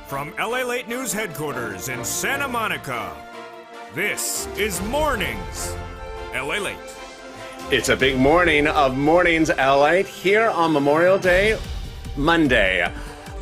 From LALATE News headquarters in Santa Monica, this is Mornings LALATE. It's a big morning of Mornings LALATE here on Memorial Day, Monday,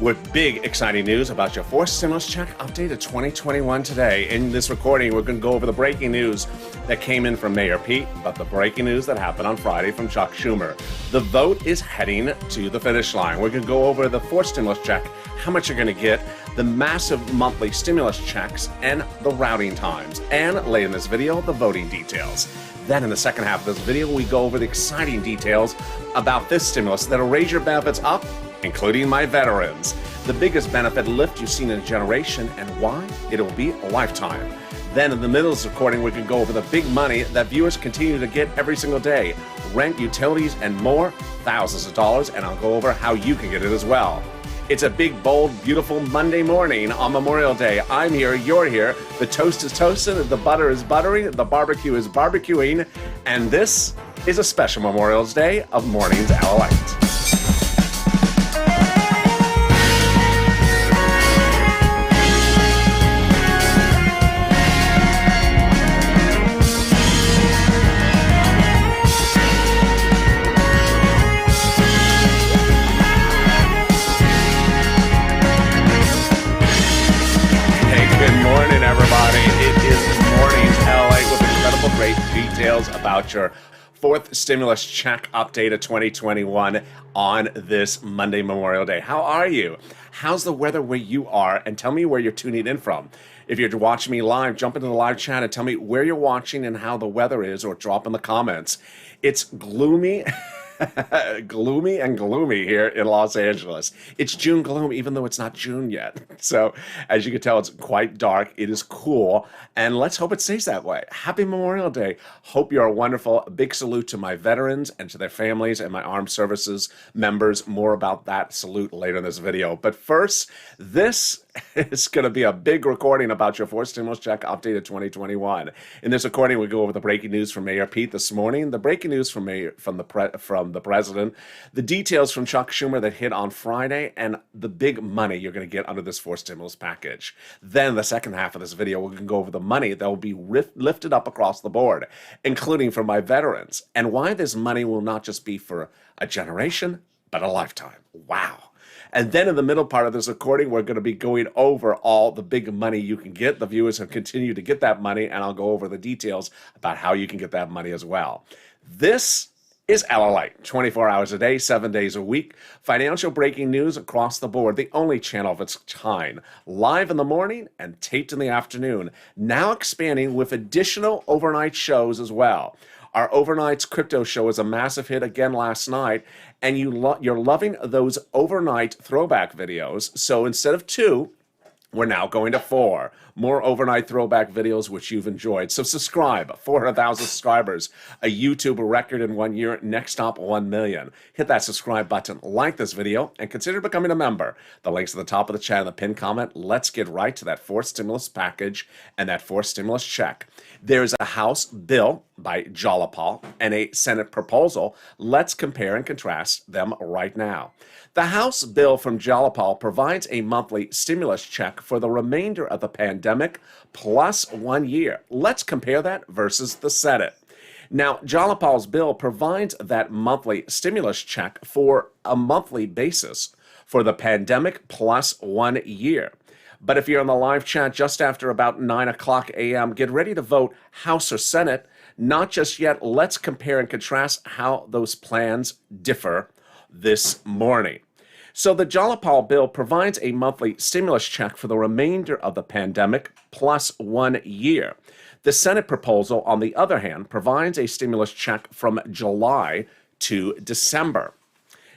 with big exciting news about your fourth stimulus check update of 2021 today. In this recording, we're going to go over the breaking news that came in from Mayor Pete, but the breaking news that happened on Friday from Chuck Schumer. The vote is heading to the finish line. We're going to go over the fourth stimulus check, how much you're going to get, the massive monthly stimulus checks, and the routing times. And later in this video, the voting details. Then in the second half of this video, we go over the exciting details about this stimulus that'll raise your benefits up, including my veterans. The biggest benefit lift you've seen in a generation and why it'll be a lifetime. Then in the middle of this recording, we can go over the big money that viewers continue to get every single day. Rent, utilities, and more, thousands of dollars, and I'll go over how you can get it as well. It's a big, bold, beautiful Monday morning on Memorial Day. I'm here, you're here, the toast is toasted, the butter is buttering, the barbecue is barbecuing, and this is a special Memorial Day of Mornings LALATE. Great details about your fourth stimulus check update of 2021 on this Monday Memorial Day. How are you? How's the weather where you are? And tell me where you're tuning in from. If you're watching me live, jump into the live chat and tell me where you're watching and how the weather is, or drop in the comments. It's gloomy. gloomy here in Los Angeles. It's June gloom, even though it's not June yet. So as you can tell, it's quite dark. It is cool, and let's hope it stays that way. Happy Memorial Day. Hope you're wonderful. A big salute to my veterans and to their families and my armed services members. More about that salute later in this video. But first, this is going to be a big recording about your fourth stimulus check update of 2021. In this recording, we go over the breaking news from Mayor Pete this morning, the breaking news from the president, the details from Chuck Schumer that hit on Friday, and the big money you're going to get under this fourth stimulus package. Then the second half of this video, we're going to go over the money that will be lifted up across the board, including for my veterans, and why this money will not just be for a generation, but a lifetime. Wow. And then in the middle part of this recording, we're going to be going over all the big money you can get. The viewers have continued to get that money, and I'll go over the details about how you can get that money as well. This is LALATE, 24 hours a day, 7 days a week. Financial breaking news across the board, the only channel of its kind. Live in the morning and taped in the afternoon. Now expanding with additional overnight shows as well. Our overnight crypto show was a massive hit again last night, and you're loving those overnight throwback videos. So instead of 2, we're now going to 4 more overnight throwback videos, which you've enjoyed. So subscribe, 400,000 subscribers, a YouTube record in 1 year, next stop 1 million. Hit that subscribe button, like this video, and consider becoming a member. The link's at the top of the chat and the pinned comment. Let's get right to that fourth stimulus package and that fourth stimulus check. There's a House bill by Jalapal and a Senate proposal. Let's compare and contrast them right now. The House bill from Jalapal provides a monthly stimulus check for the remainder of the pandemic plus 1 year. Let's compare that versus the Senate. Now, Jalapal's bill provides that monthly stimulus check for a monthly basis for the pandemic plus 1 year. But if you're in the live chat just after about 9 o'clock a.m., get ready to vote House or Senate. Not just yet. Let's compare and contrast how those plans differ this morning. So the Jalapal bill provides a monthly stimulus check for the remainder of the pandemic plus 1 year. The Senate proposal, on the other hand, provides a stimulus check from July to December.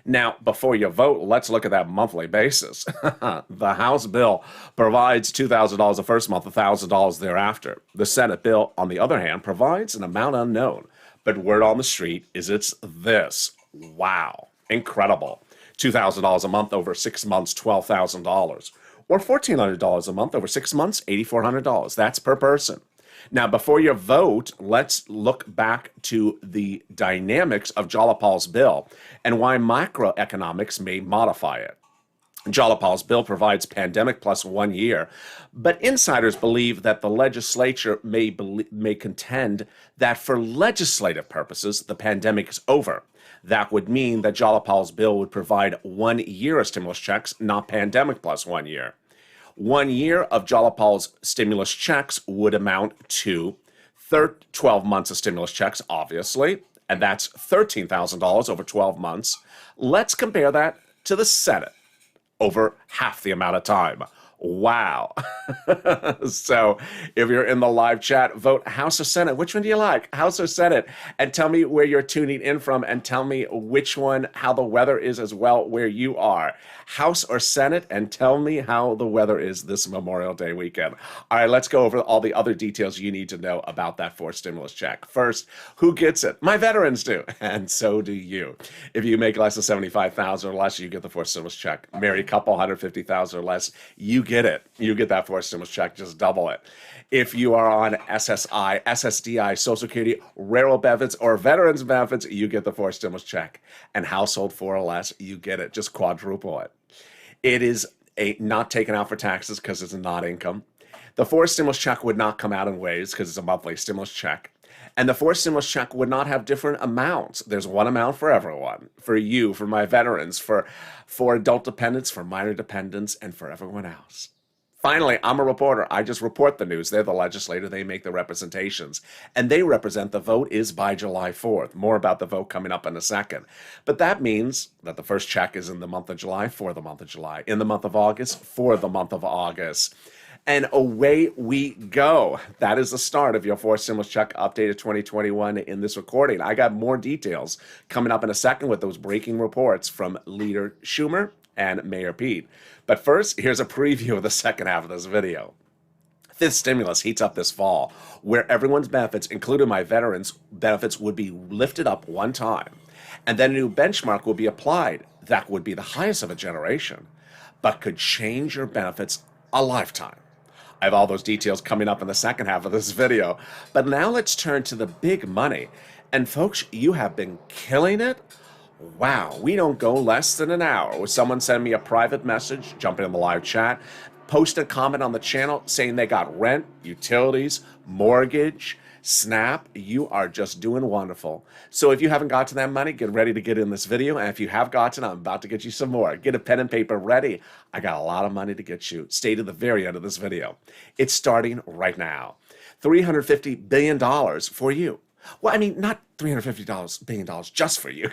Now, before you vote, let's look at that monthly basis. The House bill provides $2,000 the first month, $1,000 thereafter. The Senate bill, on the other hand, provides an amount unknown. But word on the street is it's this. Wow. Incredible. $2,000 a month over 6 months, $12,000. Or $1,400 a month over 6 months, $8,400. That's per person. Now, before you vote, let's look back to the dynamics of Jalapal's bill and why macroeconomics may modify it. Jalopal's bill provides pandemic plus 1 year, but insiders believe that the legislature may contend that for legislative purposes, the pandemic is over. That would mean that Jalopal's bill would provide 1 year of stimulus checks, not pandemic plus 1 year. 1 year of Jalopal's stimulus checks would amount to 12 months of stimulus checks, obviously, and that's $13,000 over 12 months. Let's compare that to the Senate over half the amount of time. Wow. So if you're in the live chat, vote House or Senate. Which one do you like, House or Senate? And tell me where you're tuning in from, and tell me which one, how the weather is as well where you are. House or Senate, and tell me how the weather is this Memorial Day weekend. All right, let's go over all the other details you need to know about that fourth stimulus check. First, who gets it? My veterans do, and so do you. If you make less than $75,000 or less, you get the fourth stimulus check. Married couple, $150,000 or less, you get it. You get that fourth stimulus check, just double it. If you are on SSI, SSDI, Social Security, rural benefits, or veterans benefits, you get the fourth stimulus check. And household 4 or less, you get it, just quadruple it. It is not taken out for taxes because it's not income. The fourth stimulus check would not come out in waves because it's a monthly stimulus check. And the fourth stimulus check would not have different amounts. There's one amount for everyone, for you, for my veterans, for adult dependents, for minor dependents, and for everyone else. Finally, I'm a reporter. I just report the news. They're the legislator. They make the representations. And they represent the vote is by July 4th. More about the vote coming up in a second. But that means that the first check is in the month of July for the month of July. In the month of August for the month of August. And away we go. That is the start of your fourth stimulus check updated 2021 in this recording. I got more details coming up in a second with those breaking reports from Leader Schumer and Mayor Pete. But first, here's a preview of the second half of this video. Fifth stimulus heats up this fall, where everyone's benefits, including my veterans' benefits, would be lifted up one time. And then a new benchmark will be applied that would be the highest of a generation, but could change your benefits a lifetime. I have all those details coming up in the second half of this video. But now let's turn to the big money. And folks, you have been killing it. Wow, we don't go less than an hour with someone send me a private message, jump in the live chat, post a comment on the channel saying they got rent, utilities, mortgage, SNAP. You are just doing wonderful. So if you haven't got to that money, get ready to get in this video. And if you have gotten, I'm about to get you some more. Get a pen and paper ready. I got a lot of money to get you. Stay to the very end of this video. It's starting right now. $350 billion for you. Well, I mean, not $350 billion just for you.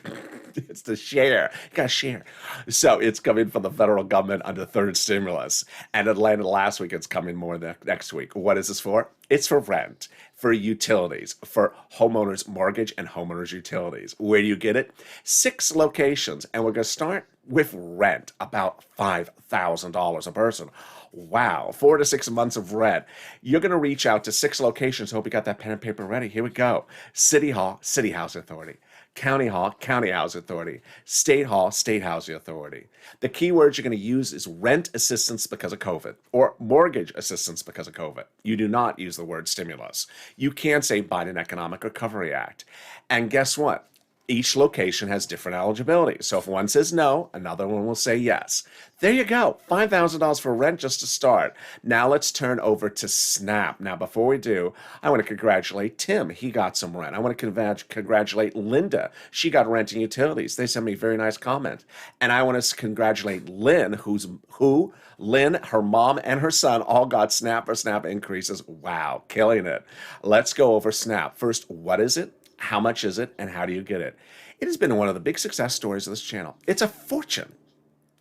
It's the share. You got to share. So it's coming from the federal government under third stimulus. And it landed last week. It's coming more next week. What is this for? It's for rent, for utilities, for homeowners' mortgage and homeowners' utilities. Where do you get it? 6 locations. And we're going to start with rent, about $5,000 a person. Wow, 4 to 6 months of rent. You're going to reach out to 6 locations. Hope you got that pen and paper ready. Here we go. City Hall, City Housing Authority. County Hall, County Housing Authority. State Hall, State Housing Authority. The key words you're going to use is rent assistance because of COVID or mortgage assistance because of COVID. You do not use the word stimulus. You can say Biden Economic Recovery Act. And guess what? Each location has different eligibility. So if one says no, another one will say yes. There you go. $5,000 for rent just to start. Now let's turn over to SNAP. Now, before we do, I want to congratulate Tim. He got some rent. I want to congratulate Linda. She got rent and utilities. They sent me a very nice comment. And I want to congratulate Lynn, Lynn, her mom, and her son all got SNAP or SNAP increases. Wow, killing it. Let's go over SNAP. First, what is it? How much is it, and how do you get it? It has been one of the big success stories of this channel. It's a fortune.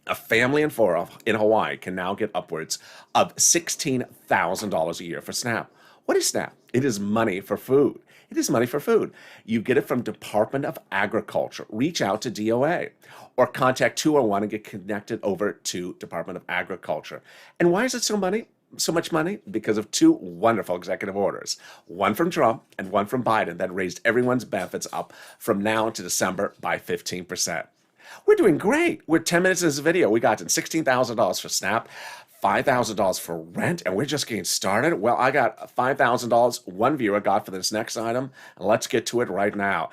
A family in Hawaii can now get upwards of $16,000 a year for SNAP. What is SNAP? It is money for food. It is money for food. You get it from Department of Agriculture. Reach out to DOA or contact 201 and get connected over to Department of Agriculture. And why is it so much money? Because of 2 wonderful executive orders, one from Trump and one from Biden that raised everyone's benefits up from now to December by 15%. We're doing great. We're 10 minutes in this video. We got $16,000 for SNAP, $5,000 for rent, and we're just getting started. Well, I got $5,000 one viewer got for this next item. Let's get to it right now.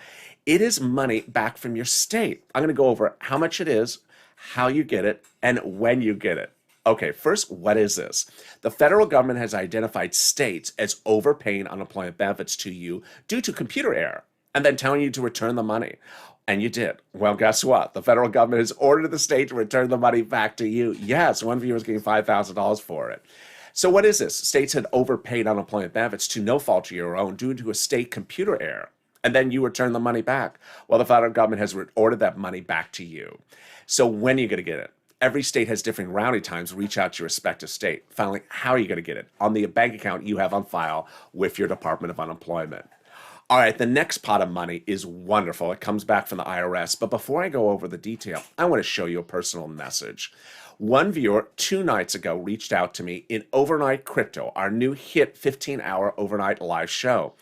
It is money back from your state. I'm going to go over how much it is, how you get it, and when you get it. Okay, first, what is this? The federal government has identified states as overpaying unemployment benefits to you due to computer error and then telling you to return the money. And you did. Well, guess what? The federal government has ordered the state to return the money back to you. Yes, one viewer is getting $5,000 for it. So what is this? States had overpaid unemployment benefits to no fault of your own due to a state computer error. And then you return the money back. Well, the federal government has ordered that money back to you. So when are you going to get it? Every state has different routing times. Reach out to your respective state. Finally, how are you going to get it? On the bank account you have on file with your Department of Unemployment. All right, the next pot of money is wonderful. It comes back from the IRS. But before I go over the detail, I want to show you a personal message. One viewer 2 nights ago reached out to me in Overnight Crypto, our new hit 15-hour overnight live show.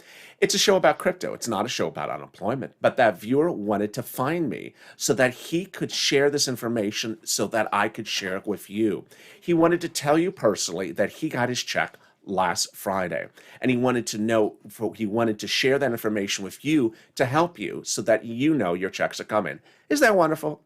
It's a show about crypto. It's not a show about unemployment. But that viewer wanted to find me so that he could share this information so that I could share it with you. He wanted to tell you personally that he got his check last Friday. And he wanted to share that information with you to help you so that you know your checks are coming. Isn't that wonderful?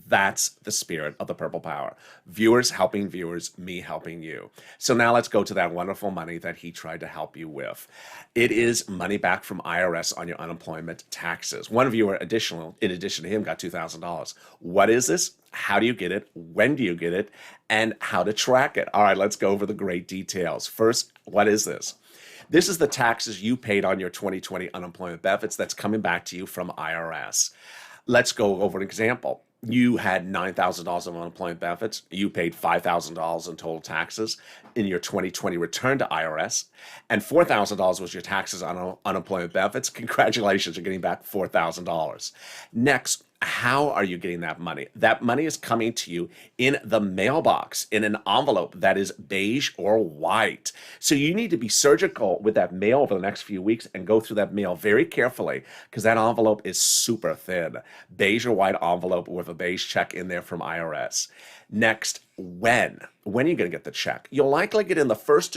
That's the spirit of the Purple Power. Viewers helping viewers, me helping you. So now let's go to that wonderful money that he tried to help you with. It is money back from IRS on your unemployment taxes. One viewer, in addition to him, got $2,000. What is this? How do you get it? When do you get it? And how to track it? All right, let's go over the great details. First, what is this? This is the taxes you paid on your 2020 unemployment benefits that's coming back to you from IRS. Let's go over an example. You had $9,000 of unemployment benefits. You paid $5,000 in total taxes in your 2020 return to IRS, and $4,000 was your taxes on unemployment benefits. Congratulations, you're getting back $4,000. Next, how are you getting that money? That money is coming to you in the mailbox, in an envelope that is beige or white. So you need to be surgical with that mail over the next few weeks and go through that mail very carefully because that envelope is super thin. Beige or white envelope with a beige check in there from IRS. Next, when are you going to get the check? You'll likely get in the first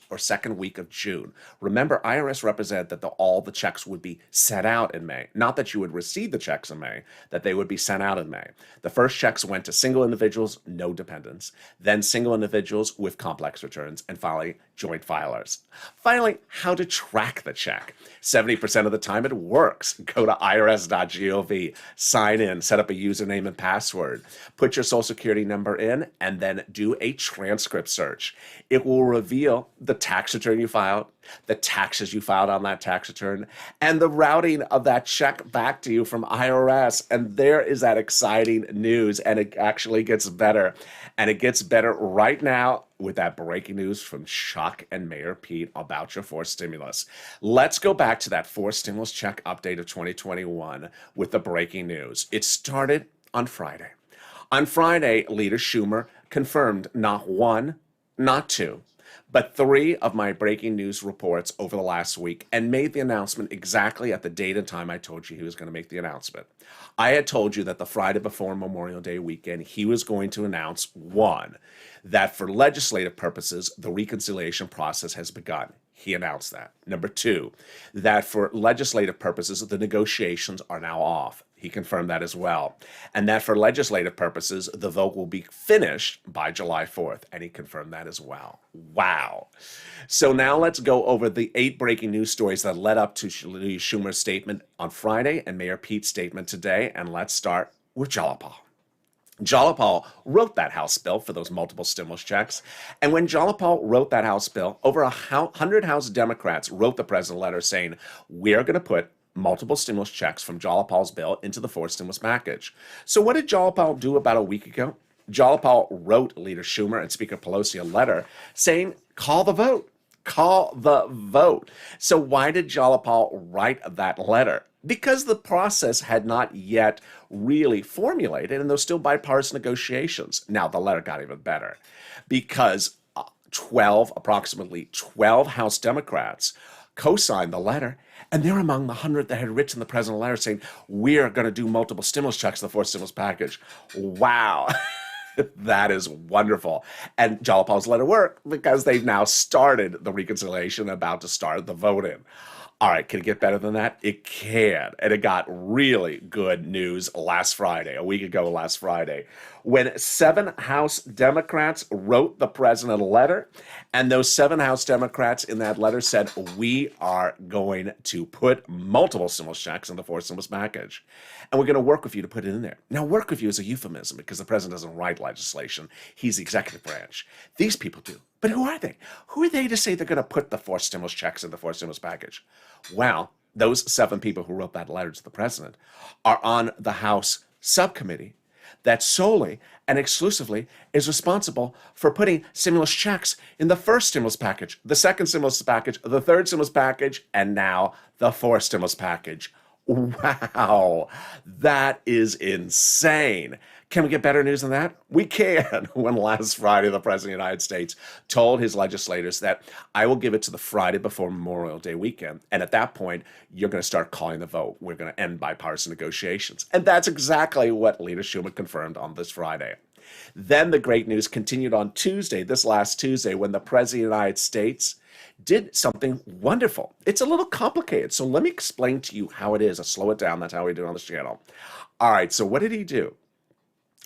or second week of June. Remember, IRS represented that all the checks would be sent out in May. Not that you would receive the checks in May, that they would be sent out in May. The first checks went to single individuals, no dependents, then single individuals with complex returns, and finally, joint filers. Finally, how to track the check. 70% of the time it works. Go to irs.gov, sign in, set up a username and password, put your social security number in, and then do a transcript search. It will reveal the tax return you filed, the taxes you filed on that tax return, and the routing of that check back to you from IRS. And there is that exciting news, and it actually gets better. And it gets better right now with that breaking news from Chuck and Mayor Pete about your fourth stimulus. Let's go back to that fourth stimulus check update of 2021 with the breaking news. It started on Friday. On Friday, Leader Schumer confirmed not one, not two, but 3 of my breaking news reports over the last week and made the announcement exactly at the date and time I told you he was going to make the announcement. I had told you that the Friday before Memorial Day weekend, he was going to announce, 1, that for legislative purposes, the reconciliation process has begun. He announced that. Number 2, that for legislative purposes, the negotiations are now off. He confirmed that as well. And that for legislative purposes, the vote will be finished by July 4th. And he confirmed that as well. Wow. So now let's go over the 8 breaking news stories that led up to Schumer's statement on Friday and Mayor Pete's statement today. And let's start with Jalopal. Jalopal wrote that House bill for those multiple stimulus checks. And when Jalopal wrote that House bill, over 100 House Democrats wrote the president a letter saying, we're going to put multiple stimulus checks from Jalopal's bill into the fourth stimulus package. So what did Jalopal do about a week ago? Jalopal wrote Leader Schumer and Speaker Pelosi a letter saying, call the vote. Call the vote. So why did Jalopal write that letter? Because the process had not yet really formulated and there's still bipartisan negotiations. Now the letter got even better because approximately 12 House Democrats co-signed the letter, and they're among the 100 that had written the president a letter saying, we're going to do multiple stimulus checks in the fourth stimulus package. Wow. That is wonderful. And Jalopal's letter worked because they've now started the reconciliation, about to start the vote in. All right, can it get better than that? It can. And it got really good news last Friday, a week ago last Friday, when 7 House Democrats wrote the president a letter. And those 7 House Democrats in that letter said, we are going to put multiple stimulus checks in the fourth stimulus package. And we're going to work with you to put it in there. Now, work with you is a euphemism because the president doesn't write legislation. He's the executive branch. These people do. But who are they? Who are they to say they're going to put the 4 stimulus checks in the 4th stimulus package? Well, those 7 people who wrote that letter to the president are on the House subcommittee that solely and exclusively is responsible for putting stimulus checks in the 1st stimulus package, the 2nd stimulus package, the 3rd stimulus package, and now the 4th stimulus package. Wow, that is insane. Can we get better news than that? We can. When last Friday, the President of the United States told his legislators that I will give it to the Friday before Memorial Day weekend. And at that point, you're going to start calling the vote. We're going to end bipartisan negotiations. And that's exactly what Leader Schumer confirmed on this Friday. Then the great news continued on Tuesday, this last Tuesday, when the President of the United States did something wonderful. It's a little complicated, so let me explain to you how it is. I'll slow it down. That's how we do it on this channel. All right, so what did he do?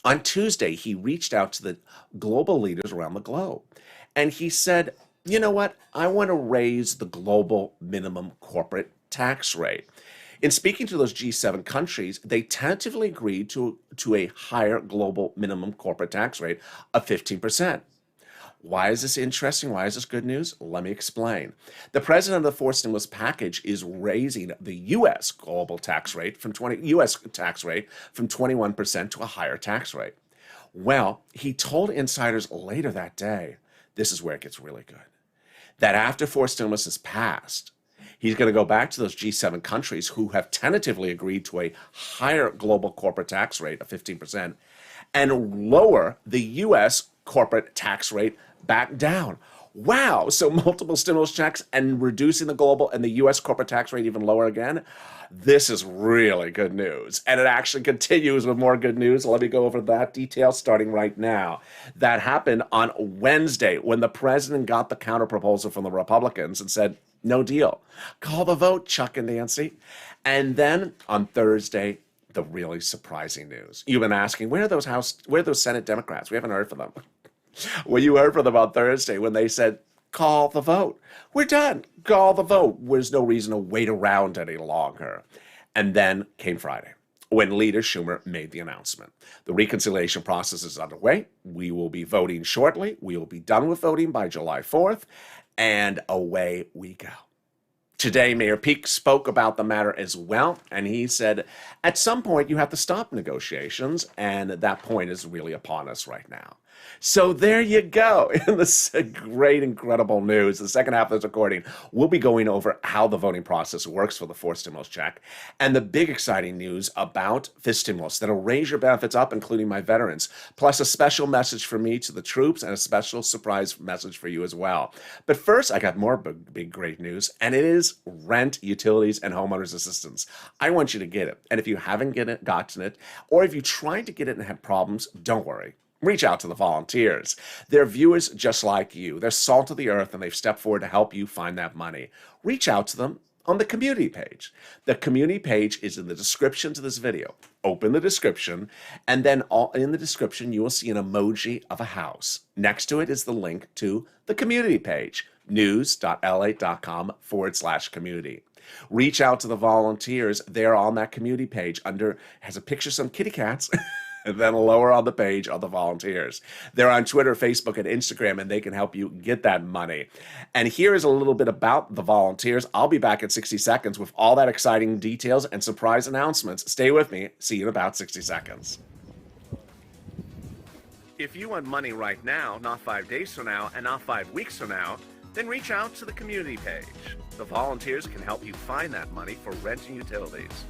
On Tuesday, he reached out to the global leaders around the globe, and he said, you know what? I want to raise the global minimum corporate tax rate. In speaking to those G7 countries, they tentatively agreed to a higher global minimum corporate tax rate of 15%. Why is this interesting? Why is this good news? Let me explain. The president of the 4th stimulus package is raising the U.S. global tax rate from 21% to a higher tax rate. Well, he told insiders later that day, this is where it gets really good, that after 4th stimulus is passed, he's going to go back to those G7 countries who have tentatively agreed to a higher global corporate tax rate of 15% and lower the U.S. corporate tax rate back down. Wow, so multiple stimulus checks and reducing the global and the U.S. corporate tax rate even lower again? This is really good news. And it actually continues with more good news. Let me go over that detail starting right now. That happened on Wednesday when the president got the counterproposal from the Republicans and said, no deal. Call the vote, Chuck and Nancy. And then on Thursday, the really surprising news. You've been asking, where are those Senate Democrats? We haven't heard from them. Well, you heard from them on Thursday when they said, call the vote. We're done. Call the vote. There's no reason to wait around any longer. And then came Friday, when Leader Schumer made the announcement. The reconciliation process is underway. We will be voting shortly. We will be done with voting by July 4th, and away we go. Today, Mayor Peake spoke about the matter as well, and he said, at some point, you have to stop negotiations, and that point is really upon us right now. So there you go. In this great, incredible news, the second half of this recording, we'll be going over how the voting process works for the 4th stimulus check and the big exciting news about 5th stimulus that'll raise your benefits up, including my veterans, plus a special message from me to the troops and a special surprise message for you as well. But first, I got more big, great news, and it is rent, utilities, and homeowners assistance. I want you to get it. And if you haven't gotten it, or if you tried to get it and had problems, don't worry. Reach out to the volunteers. They're viewers just like you. They're salt of the earth, and they've stepped forward to help you find that money. Reach out to them on the community page. The community page is in the description to this video. Open the description, and then in the description, you will see an emoji of a house. Next to it is the link to the community page, news.lalate.com/community. Reach out to the volunteers. They're on that community page has a picture of some kitty cats. And then lower on the page are the volunteers. They're on Twitter, Facebook, and Instagram, and they can help you get that money. And here is a little bit about the volunteers. I'll be back in 60 seconds with all that exciting details and surprise announcements. Stay with me. See you in about 60 seconds. If you want money right now, not 5 days from now, and not 5 weeks from now, then reach out to the community page. The volunteers can help you find that money for rent and utilities.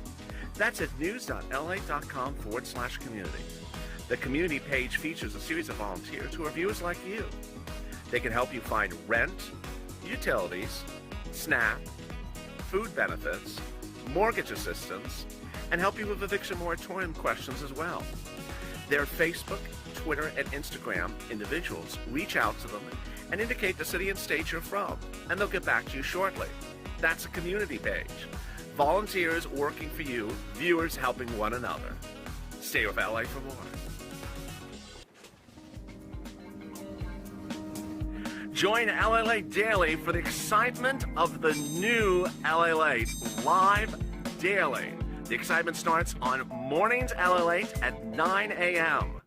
That's at news.lalate.com/community. The community page features a series of volunteers who are viewers like you. They can help you find rent, utilities, SNAP, food benefits, mortgage assistance, and help you with eviction moratorium questions as well. Their Facebook, Twitter, and Instagram individuals reach out to them and indicate the city and state you're from, and they'll get back to you shortly. That's a community page. Volunteers working for you, viewers helping one another. Stay with LA for more. Join LALATE Daily for the excitement of the new LALATE live daily. The excitement starts on Mornings LALATE at 9 a.m.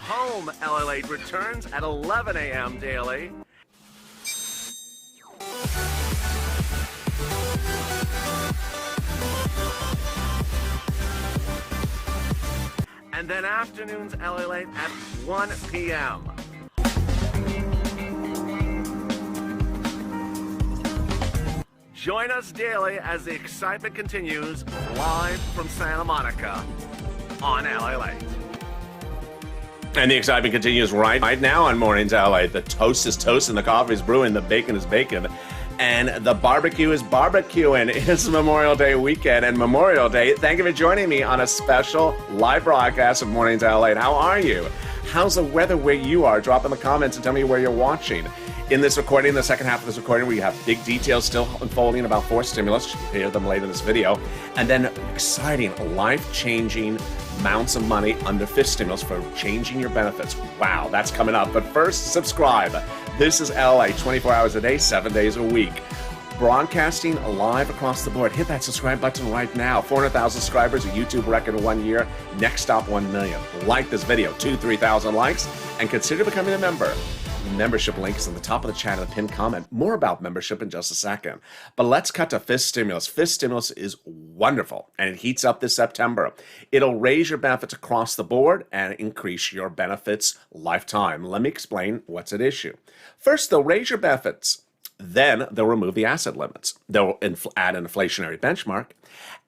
Home LALATE returns at 11 a.m. daily. And then afternoons LALATE at 1 p.m. Join us daily as the excitement continues live from Santa Monica on LALATE. And the excitement continues right now on Mornings LA. The toast is toast and the coffee is brewing, the bacon is bacon, and the barbecue is barbecuing. It's Memorial Day weekend and Memorial Day. Thank you for joining me on a special live broadcast of Mornings LA. How are you? How's the weather where you are? Drop in the comments and tell me where you're watching. In this recording, the second half of this recording, we have big details still unfolding about fourth stimulus. You'll hear them later in this video. And then exciting, life-changing amounts of money under fifth stimulus for changing your benefits. Wow, that's coming up. But first, subscribe. This is LA, 24 hours a day, 7 days a week. Broadcasting live across the board. Hit that subscribe button right now. 400,000 subscribers, a YouTube record in 1 year. Next stop, 1 million. Like this video, 3,000 likes, and consider becoming a member. Membership link is in the top of the chat and the pinned comment. More about membership in just a second. But let's cut to fifth stimulus. Fifth stimulus is wonderful, and it heats up this September. It'll raise your benefits across the board and increase your benefits lifetime. Let me explain what's at issue. First, they'll raise your benefits. Then they'll remove the asset limits. They'll add an inflationary benchmark,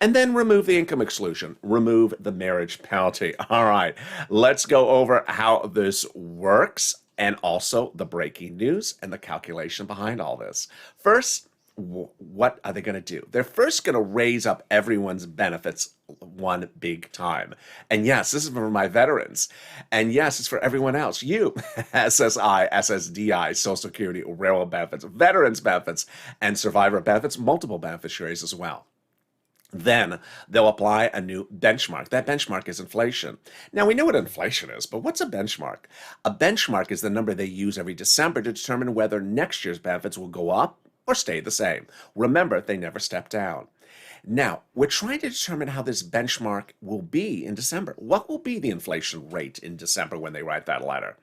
and then remove the income exclusion, remove the marriage penalty. All right, let's go over how this works and also the breaking news and the calculation behind all this. First, what are they going to do? They're first going to raise up everyone's benefits one big time. And yes, this is for my veterans. And yes, it's for everyone else. You, SSI, SSDI, Social Security, railroad benefits, veterans benefits, and survivor benefits, multiple beneficiaries as well. Then they'll apply a new benchmark. That benchmark is inflation. Now, we know what inflation is, but what's a benchmark? A benchmark is the number they use every December to determine whether next year's benefits will go up or stay the same. Remember, they never step down. Now, we're trying to determine how this benchmark will be in December. What will be the inflation rate in December when they write that letter?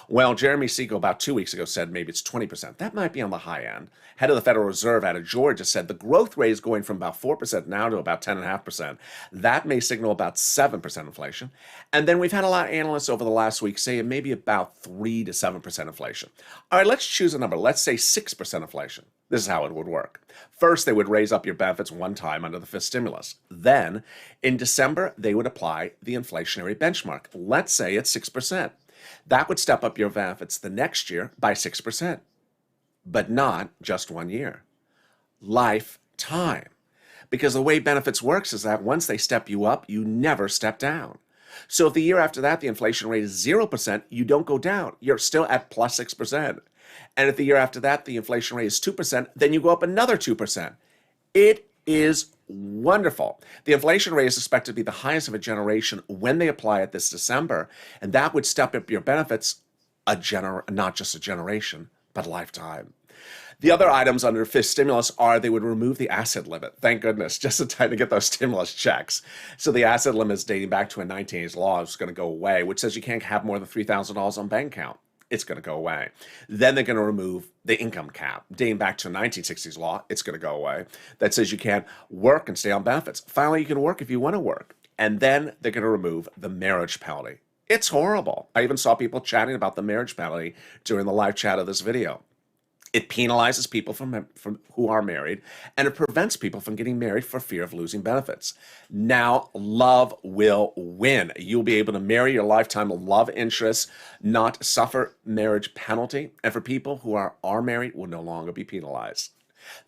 Well, Jeremy Siegel about 2 weeks ago said maybe it's 20%. That might be on the high end. Head of the Federal Reserve out of Georgia said the growth rate is going from about 4% now to about 10.5%. That may signal about 7% inflation. And then we've had a lot of analysts over the last week say maybe about 3 to 7% inflation. All right, let's choose a number. Let's say 6% inflation. This is how it would work. First, they would raise up your benefits one time under the fifth stimulus. Then, in December, they would apply the inflationary benchmark. Let's say it's 6%. That would step up your benefits the next year by 6%, but not just 1 year. Lifetime. Because the way benefits works is that once they step you up, you never step down. So if the year after that, the inflation rate is 0%, you don't go down. You're still at plus 6%. And if the year after that, the inflation rate is 2%, then you go up another 2%. It is wonderful. The inflation rate is expected to be the highest of a generation when they apply it this December, and that would step up your benefits not just a generation, but a lifetime. The other items under fifth stimulus are they would remove the asset limit. Thank goodness, just in time to get those stimulus checks. So the asset limit is dating back to a 1980s law. It's going to go away, which says you can't have more than $3,000 on bank account. It's going to go away. Then they're going to remove the income cap. Dating back to a 1960s law, it's going to go away. That says you can't work and stay on benefits. Finally, you can work if you want to work. And then they're going to remove the marriage penalty. It's horrible. I even saw people chatting about the marriage penalty during the live chat of this video. It penalizes people from who are married, and it prevents people from getting married for fear of losing benefits. Now, love will win. You'll be able to marry your lifetime love interest, not suffer marriage penalty, and for people who are married will no longer be penalized.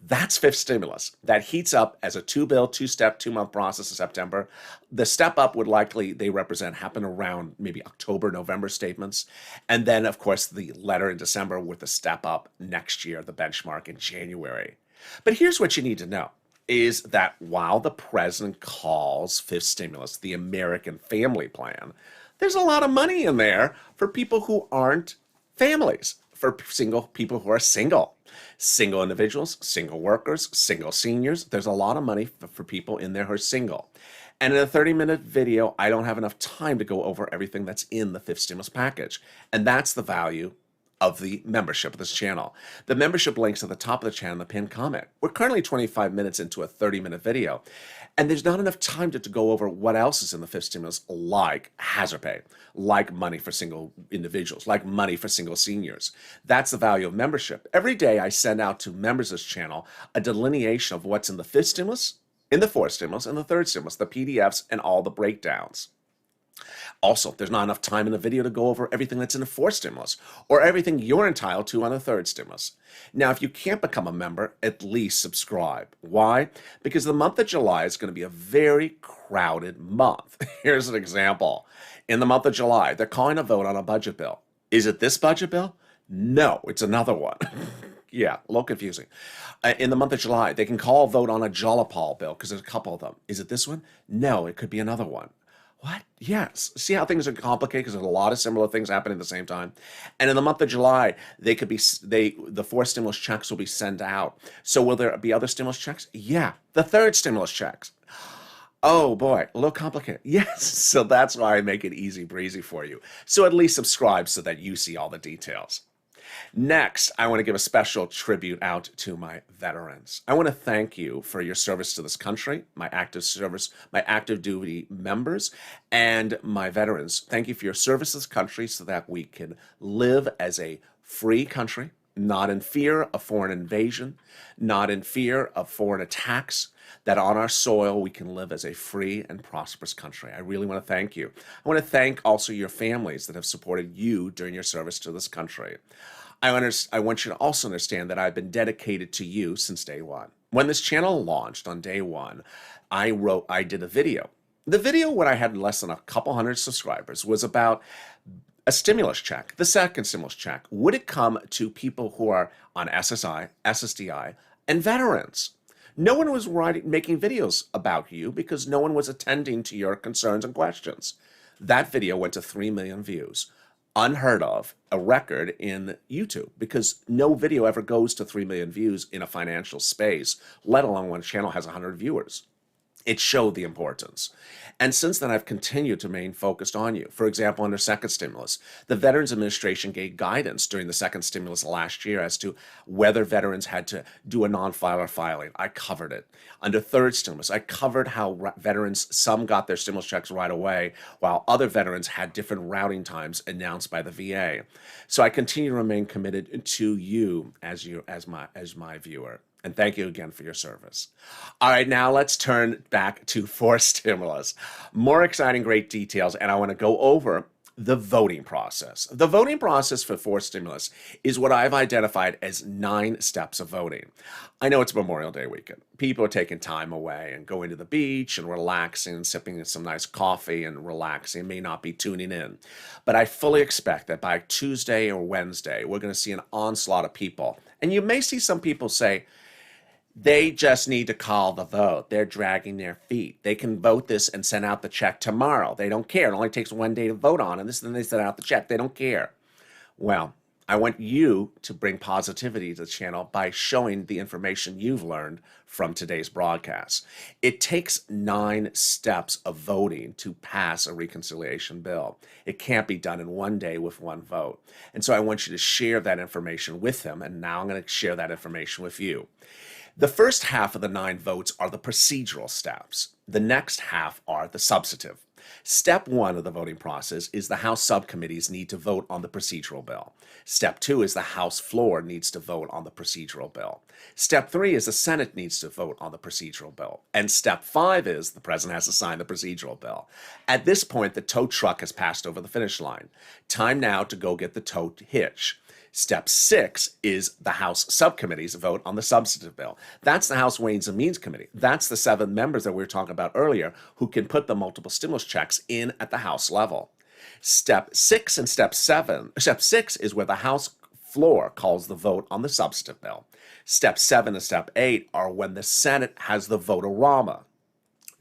That's fifth stimulus. That heats up as a two-bill, two-step, two-month process in September. The step up would likely, they represent, happen around maybe October, November statements. And then, of course, the letter in December with the step up next year, the benchmark in January. But here's what you need to know is that while the president calls fifth stimulus the American Family Plan, there's a lot of money in there for people who aren't families, for single people who are single individuals, single workers, single seniors. There's a lot of money for people in there who are single. And in a 30-minute video, I don't have enough time to go over everything that's in the fifth stimulus package. And that's the value of the membership of this channel. The membership link's at the top of the channel in the pinned comment. We're currently 25 minutes into a 30-minute video, and there's not enough time to go over what else is in the fifth stimulus, like hazard pay, like money for single individuals, like money for single seniors. That's the value of membership. Every day I send out to members of this channel a delineation of what's in the fifth stimulus, in the fourth stimulus, and the third stimulus, the PDFs, and all the breakdowns. Also, there's not enough time in the video to go over everything that's in the fourth stimulus or everything you're entitled to on the third stimulus. Now, if you can't become a member, at least subscribe. Why? Because the month of July is going to be a very crowded month. Here's an example. In the month of July, they're calling a vote on a budget bill. Is it this budget bill? No, it's another one. Yeah, a little confusing. In the month of July, they can call a vote on a Jalapal bill because there's a couple of them. Is it this one? No, it could be another one. What? Yes. See how things are complicated because there's a lot of similar things happening at the same time. And in the month of July, the fourth stimulus checks will be sent out. So will there be other stimulus checks? Yeah. The third stimulus checks. Oh boy, a little complicated. Yes. So that's why I make it easy breezy for you. So at least subscribe so that you see all the details. Next, I want to give a special tribute out to my veterans. I want to thank you for your service to this country, my active service, my active duty members, and my veterans. Thank you for your service to this country so that we can live as a free country, not in fear of foreign invasion, not in fear of foreign attacks, that on our soil we can live as a free and prosperous country. I really want to thank you. I want to thank also your families that have supported you during your service to this country. I want you to also understand that I've been dedicated to you since day one. When this channel launched on day one, I did a video. The video, when I had less than a couple hundred subscribers, was about a stimulus check, the second stimulus check. Would it come to people who are on SSI, SSDI, and veterans? No one was making videos about you because no one was attending to your concerns and questions. That video went to 3 million views. Unheard of, a record in YouTube, because no video ever goes to 3 million views in a financial space, let alone when a channel has 100 viewers. It showed the importance. And since then, I've continued to remain focused on you. For example, under second stimulus, the Veterans Administration gave guidance during the second stimulus last year as to whether veterans had to do a non-filer filing. I covered it. Under third stimulus, I covered how veterans, some got their stimulus checks right away, while other veterans had different routing times announced by the VA. So I continue to remain committed to you as my viewer. And thank you again for your service. All right, now let's turn back to fourth stimulus. More exciting, great details, and I want to go over the voting process. The voting process for fourth stimulus is what I've identified as 9 steps of voting. I know it's Memorial Day weekend. People are taking time away and going to the beach and relaxing, sipping some nice coffee and relaxing, may not be tuning in. But I fully expect that by Tuesday or Wednesday, we're going to see an onslaught of people. And you may see some people say, they just need to call the vote. They're dragging their feet. They can vote this and send out the check tomorrow. They don't care. It only takes 1 day to vote on it. Then they send out the check. They don't care. Well, I want you to bring positivity to the channel by showing the information you've learned from today's broadcast. It takes 9 steps of voting to pass a reconciliation bill. It can't be done in 1 day with 1 vote. And so I want you to share that information with them. And now I'm going to share that information with you. The first half of the 9 votes are the procedural steps. The next half are the substantive. Step 1 of the voting process is the House subcommittees need to vote on the procedural bill. Step 2 is the House floor needs to vote on the procedural bill. Step 3 is the Senate needs to vote on the procedural bill. And step 5 is the president has to sign the procedural bill. At this point, the tow truck has passed over the finish line. Time now to go get the tow hitch. Step 6 is the House subcommittees vote on the substantive bill. That's the House Ways and Means Committee. That's the 7 members that we were talking about earlier who can put the multiple stimulus checks in at the House level. Step 6 and Step 7. Step 6 is where the House floor calls the vote on the substantive bill. Step 7 and Step 8 are when the Senate has the vote-a-rama.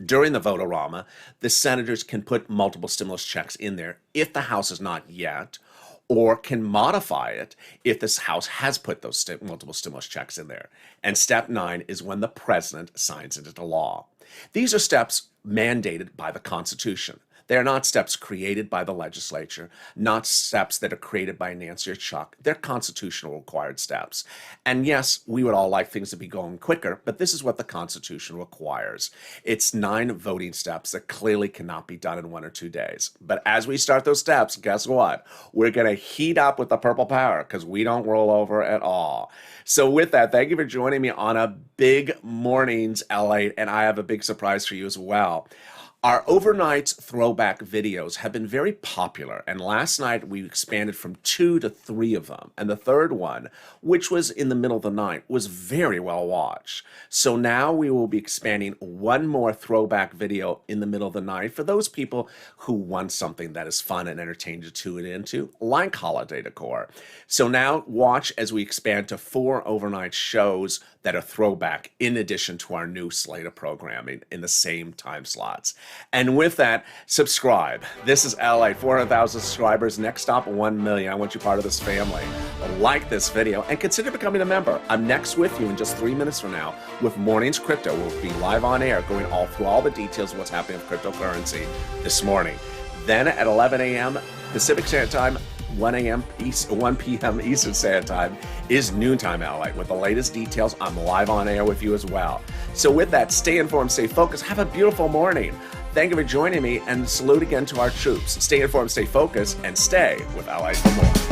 During the vote-a-rama, the senators can put multiple stimulus checks in there if the House is not yet, or can modify it if this House has put those multiple stimulus checks in there. And Step 9 is when the president signs it into law. These are steps mandated by the Constitution. They are not steps created by the legislature, not steps that are created by Nancy or Chuck. They're constitutional required steps. And yes, we would all like things to be going quicker, but this is what the Constitution requires. It's 9 voting steps that clearly cannot be done in 1 or 2 days. But as we start those steps, guess what? We're going to heat up with the purple power because we don't roll over at all. So with that, thank you for joining me on a big morning's LALATE, and I have a big surprise for you as well. Our overnight throwback videos have been very popular, and last night we expanded from 2 to 3 of them, and the third one, which was in the middle of the night, was very well watched. So now we will be expanding 1 more throwback video in the middle of the night for those people who want something that is fun and entertaining to tune into, like holiday decor. So now watch as we expand to 4 overnight shows that are throwback in addition to our new slate of programming in the same time slots. And with that, subscribe. This is LALATE, 400,000 subscribers. Next stop, 1 million. I want you part of this family. Like this video and consider becoming a member. I'm next with you in just 3 minutes from now with Mornings Crypto. We'll be live on air going all through all the details of what's happening with cryptocurrency this morning. Then at 11 a.m. Pacific Standard Time, 1 p.m. Eastern Standard Time is noontime LALATE. With the latest details, I'm live on air with you as well. So with that, stay informed, stay focused, have a beautiful morning. Thank you for joining me, and salute again to our troops. Stay informed, stay focused, and stay with LALATE for more.